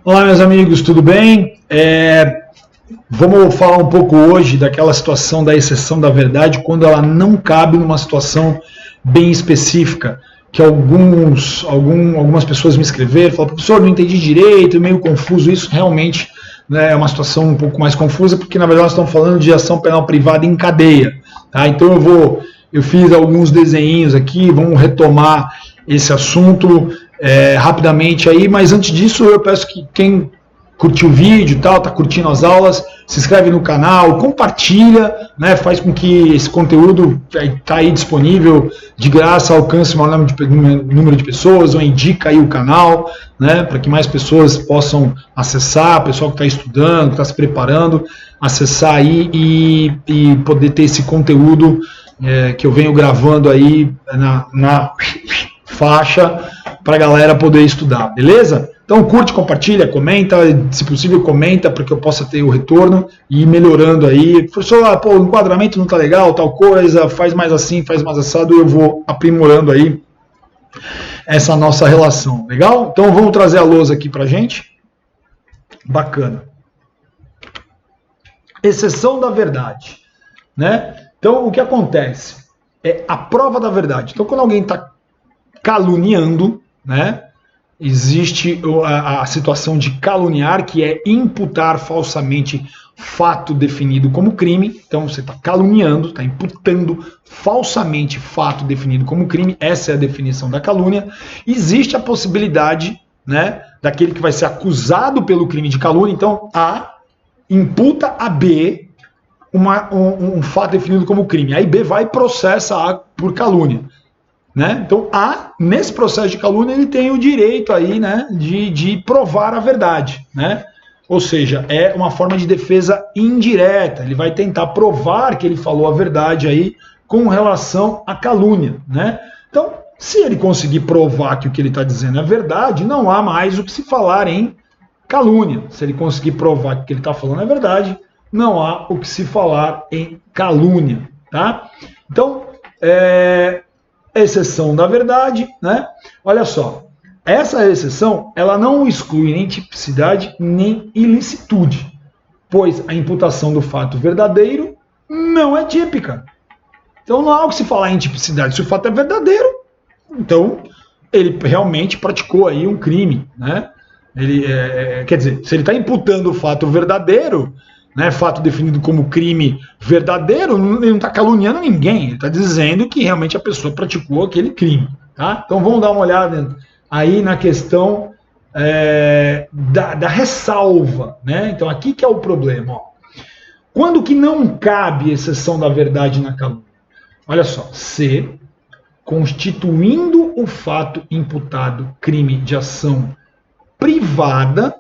Olá, meus amigos, tudo bem? Vamos falar um pouco hoje daquela situação da exceção da verdade, quando ela não cabe numa situação bem específica, que algumas pessoas me escreveram, falaram, professor, não entendi direito, é meio confuso isso, realmente, né, é uma situação um pouco mais confusa, porque na verdade nós estamos falando de ação penal privada em cadeia, tá? Então eu fiz alguns desenhinhos aqui, vamos retomar esse assunto rapidamente aí, mas antes disso eu peço que quem curtiu o vídeo e tal, tá curtindo as aulas, se inscreve no canal, compartilha, né, faz com que esse conteúdo tá aí disponível de graça, alcance o maior número de pessoas, ou indica aí o canal, né, para que mais pessoas possam acessar, pessoal que está estudando, que está se preparando, acessar aí e poder ter esse conteúdo que eu venho gravando aí na faixa para a galera poder estudar, beleza? Então curte, compartilha, comenta, se possível comenta para que eu possa ter o retorno e ir melhorando aí. Professor, o enquadramento não tá legal, tal coisa, faz mais assim, faz mais assado, e eu vou aprimorando aí essa nossa relação, legal? Então vamos trazer a lousa aqui pra gente. Bacana. Exceção da verdade, né? Então o que acontece é a prova da verdade. Então quando alguém está caluniando, né? Existe a situação de caluniar, que é imputar falsamente fato definido como crime. Então você está caluniando, está imputando falsamente fato definido como crime. Essa é a definição da calúnia. Existe a possibilidade, né, daquele que vai ser acusado pelo crime de calúnia. Então A imputa a B um fato definido como crime. Aí B vai e processa A por calúnia. Né? Então, nesse processo de calúnia, ele tem o direito aí, né, de provar a verdade. Né? Ou seja, é uma forma de defesa indireta. Ele vai tentar provar que ele falou a verdade aí com relação à calúnia. Né? Então, se ele conseguir provar que o que ele está dizendo é verdade, não há mais o que se falar em calúnia. Se ele conseguir provar que o que ele está falando é verdade, não há o que se falar em calúnia. Tá? Então, exceção da verdade, né? Olha só, essa exceção, ela não exclui nem tipicidade nem ilicitude, pois a imputação do fato verdadeiro não é típica. Então não há o que se falar em tipicidade. Se o fato é verdadeiro, então ele realmente praticou aí um crime, né? Quer dizer, se ele está imputando o fato verdadeiro, né, fato definido como crime verdadeiro, ele não está caluniando ninguém, ele está dizendo que realmente a pessoa praticou aquele crime. Tá? Então vamos dar uma olhada aí na questão da ressalva. Né? Então aqui que é o problema. Ó. Quando que não cabe exceção da verdade na calúnia? Olha só, se constituindo o fato imputado crime de ação privada,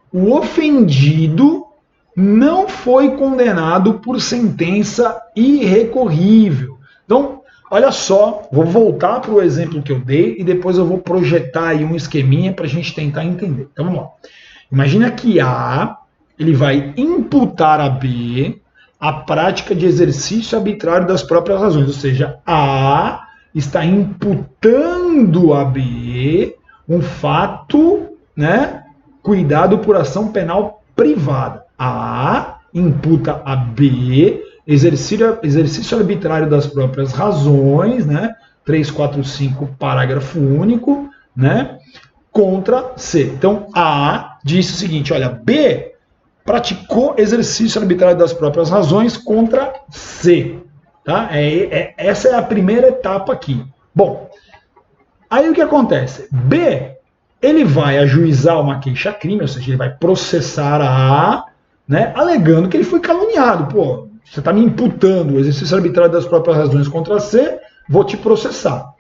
o ofendido não foi condenado por sentença irrecorrível. Então, olha só, vou voltar para o exemplo que eu dei e depois eu vou projetar aí um esqueminha para a gente tentar entender. Então, vamos lá. Imagina que A, ele vai imputar a B a prática de exercício arbitrário das próprias razões, ou seja, A está imputando a B um fato, né, cuidado por ação penal privada. A imputa a B exercício arbitrário das próprias razões, né? 345, parágrafo único, né? Contra C. Então, A disse o seguinte, olha, B praticou exercício arbitrário das próprias razões contra C. Tá? Essa é a primeira etapa aqui. Bom, aí o que acontece? B, ele vai ajuizar uma queixa-crime, ou seja, ele vai processar a A, né, alegando que ele foi caluniado. Pô, você está me imputando o exercício arbitrário das próprias razões contra C, vou te processar.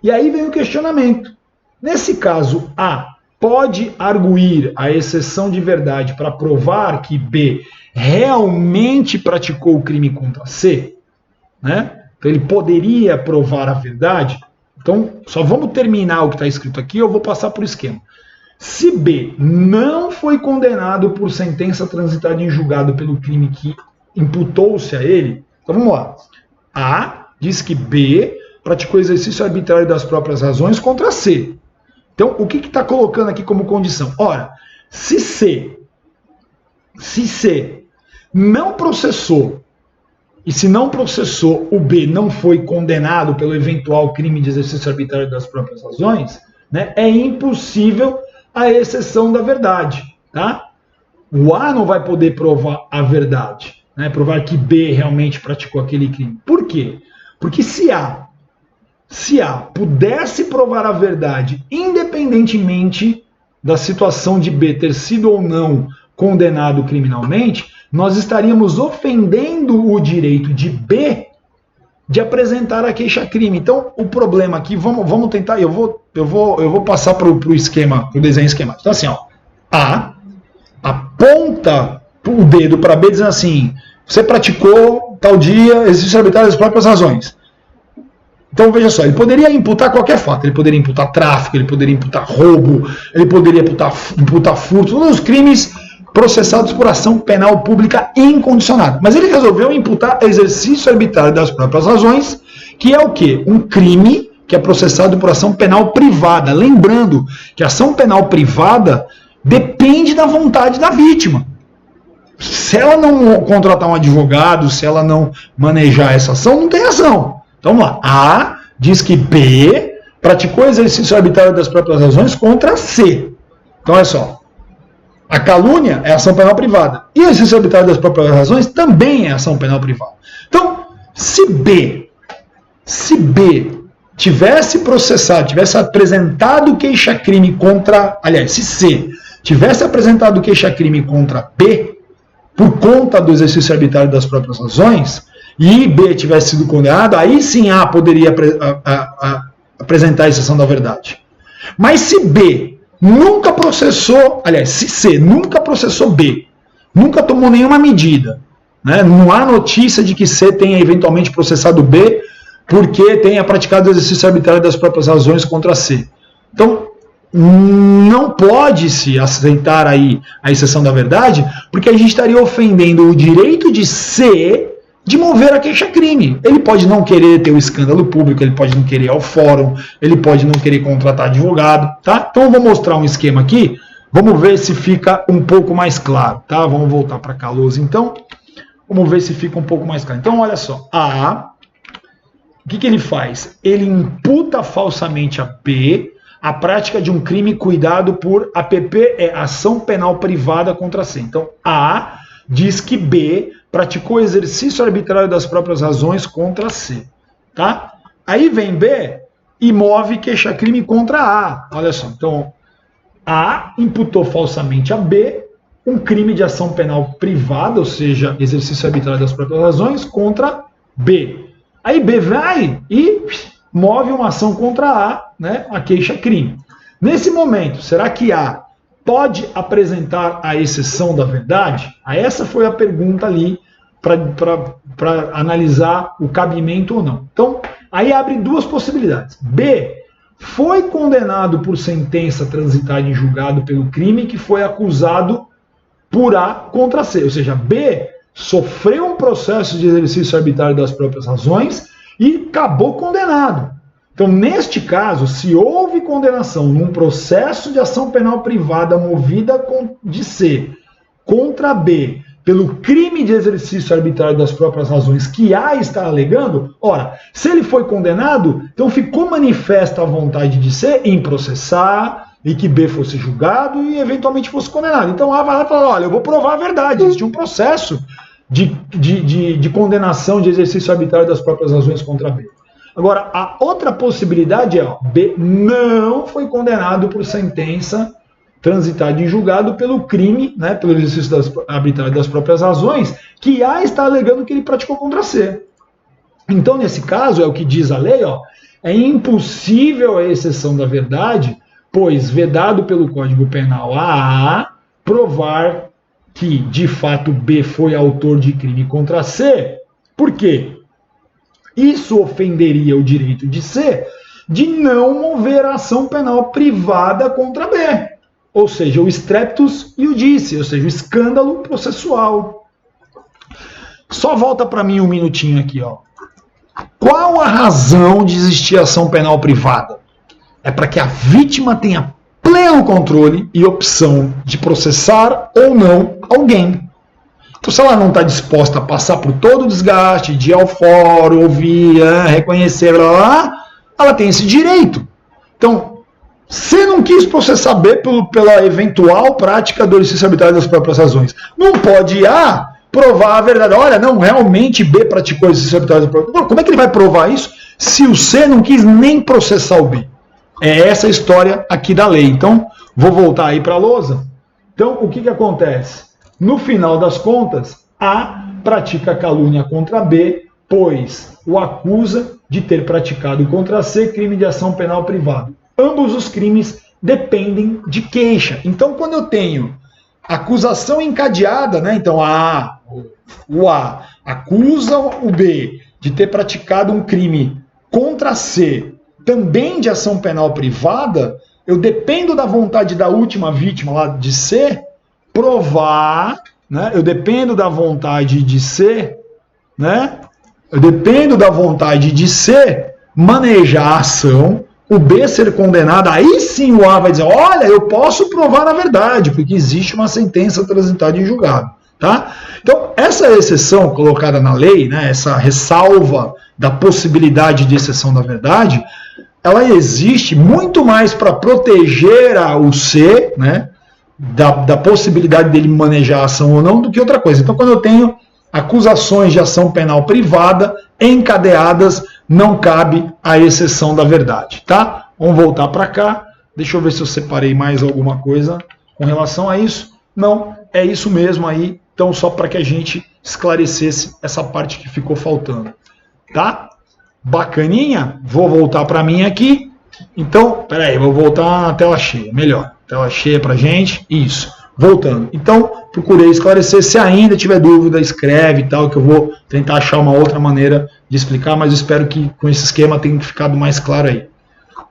E aí vem o questionamento. Nesse caso, A pode arguir a exceção de verdade para provar que B realmente praticou o crime contra C? Né? Então ele poderia provar a verdade? Então, só vamos terminar o que está escrito aqui, eu vou passar por esquema. Se B não foi condenado por sentença transitada em julgado pelo crime que imputou-se a ele, então vamos lá. A diz que B praticou exercício arbitrário das próprias razões contra C. Então, o que está colocando aqui como condição? Ora, Se C não processou, e se não processou, o B não foi condenado pelo eventual crime de exercício arbitrário das próprias razões, né, é impossível a exceção da verdade. Tá? O A não vai poder provar a verdade, né, provar que B realmente praticou aquele crime. Por quê? Porque se A pudesse provar a verdade, independentemente da situação de B ter sido ou não condenado criminalmente, nós estaríamos ofendendo o direito de B de apresentar a queixa-crime. Então, o problema aqui, vamos tentar, eu vou passar para o esquema, o desenho esquemático. Então, assim, ó, A aponta o dedo para B dizendo assim, você praticou tal dia exercício arbitrário das próprias razões. Então, veja só, ele poderia imputar qualquer fato. Ele poderia imputar tráfico, ele poderia imputar roubo, ele poderia imputar furto, todos os crimes processados por ação penal pública incondicionada. Mas ele resolveu imputar exercício arbitrário das próprias razões, que é o quê? Um crime que é processado por ação penal privada. Lembrando que a ação penal privada depende da vontade da vítima. Se ela não contratar um advogado, se ela não manejar essa ação, não tem ação. Então vamos lá. A diz que B praticou exercício arbitrário das próprias razões contra C. Então olha só. A calúnia é ação penal privada. E o exercício arbitrário das próprias razões também é ação penal privada. Então, se B tivesse processado, tivesse apresentado queixa-crime contra... Aliás, se C tivesse apresentado queixa-crime contra B, por conta do exercício arbitrário das próprias razões, e B tivesse sido condenado, aí sim A poderia apresentar a exceção da verdade. Mas se B nunca processou, aliás, se C nunca processou B, nunca tomou nenhuma medida, né? Não há notícia de que C tenha eventualmente processado B porque tenha praticado o exercício arbitrário das próprias razões contra C. Então, não pode-se aceitar aí a exceção da verdade, porque a gente estaria ofendendo o direito de C de mover a queixa-crime. Ele pode não querer ter o escândalo público, ele pode não querer ir ao fórum, ele pode não querer contratar advogado, tá? Então eu vou mostrar um esquema aqui, vamos ver se fica um pouco mais claro, tá? Vamos voltar para cá, Lousa, então. Vamos ver se fica um pouco mais claro. Então, olha só, A, o que ele faz? Ele imputa falsamente a B a prática de um crime cuidado por APP, é ação penal privada contra C. Então, A diz que B praticou exercício arbitrário das próprias razões contra C. Tá? Aí vem B e move queixa-crime contra A. Olha só, então, A imputou falsamente a B um crime de ação penal privada, ou seja, exercício arbitrário das próprias razões, contra B. Aí B vai e move uma ação contra A, né, a queixa-crime. Nesse momento, será que A pode apresentar a exceção da verdade? Essa foi a pergunta ali para analisar o cabimento ou não. Então, aí abre duas possibilidades. B foi condenado por sentença transitada em julgado pelo crime que foi acusado por A contra C. Ou seja, B sofreu um processo de exercício arbitrário das próprias razões e acabou condenado. Então, neste caso, se houve condenação num processo de ação penal privada movida de C contra B pelo crime de exercício arbitrário das próprias razões que A está alegando, ora, se ele foi condenado, então ficou manifesta a vontade de C em processar e que B fosse julgado e eventualmente fosse condenado. Então A vai lá e fala, olha, eu vou provar a verdade, existe um processo de condenação de exercício arbitrário das próprias razões contra B. Agora, a outra possibilidade é, ó, B não foi condenado por sentença transitada em julgado pelo crime, né, pelo exercício arbitrário das próprias razões, que A está alegando que ele praticou contra C. Então, nesse caso, é o que diz a lei, ó, é impossível a exceção da verdade, pois vedado pelo Código Penal a A provar que, de fato, B foi autor de crime contra C. Por quê? Isso ofenderia o direito de C de não mover a ação penal privada contra B. Ou seja, o streptus iudice, ou seja, o escândalo processual. Só volta para mim um minutinho aqui, ó. Qual a razão de existir ação penal privada? É para que a vítima tenha pleno controle e opção de processar ou não alguém. Então, se ela não está disposta a passar por todo o desgaste de ir ao fórum, ouvir, reconhecer, blá, blá, blá, ela tem esse direito. Então, você não quis processar B pela eventual prática do exercício arbitrário das próprias razões. Não pode A provar a verdade. Olha, não, realmente B praticou exercício arbitrário das próprias razões. Como é que ele vai provar isso se o C não quis nem processar o B? É essa a história aqui da lei. Então, vou voltar aí para a lousa. Então, o que acontece? No final das contas, A pratica calúnia contra B, pois o acusa de ter praticado contra C crime de ação penal privada. Ambos os crimes dependem de queixa. Então, quando eu tenho acusação encadeada, né? Então o A acusa o B de ter praticado um crime contra C, também de ação penal privada, eu dependo da vontade da última vítima lá de C provar, né? Eu dependo da vontade de C, né? Eu dependo da vontade de C manejar a ação, o B ser condenado, aí sim o A vai dizer, olha, eu posso provar a verdade, porque existe uma sentença transitada em julgado. Tá? Então, essa exceção colocada na lei, né, essa ressalva da possibilidade de exceção da verdade, ela existe muito mais para proteger o C, né, da possibilidade dele manejar a ação ou não, do que outra coisa. Então, quando eu tenho acusações de ação penal privada encadeadas, não cabe a exceção da verdade, tá? Vamos voltar para cá. Deixa eu ver se eu separei mais alguma coisa com relação a isso. Não, é isso mesmo aí. Então, só para que a gente esclarecesse essa parte que ficou faltando, tá? Bacaninha? Vou voltar para mim aqui. Então, peraí, vou voltar na tela cheia, melhor. Tela cheia para gente, isso. Voltando. Então, procurei esclarecer. Se ainda tiver dúvida, escreve e tal, que eu vou tentar achar uma outra maneira de explicar, mas espero que com esse esquema tenha ficado mais claro aí.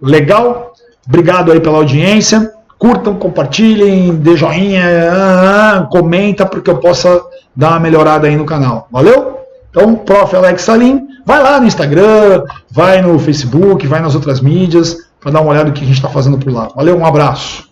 Legal? Obrigado aí pela audiência. Curtam, compartilhem, dê joinha, comenta para que eu possa dar uma melhorada aí no canal. Valeu? Então, Prof. Alex Salim, vai lá no Instagram, vai no Facebook, vai nas outras mídias, para dar uma olhada no que a gente está fazendo por lá. Valeu, um abraço.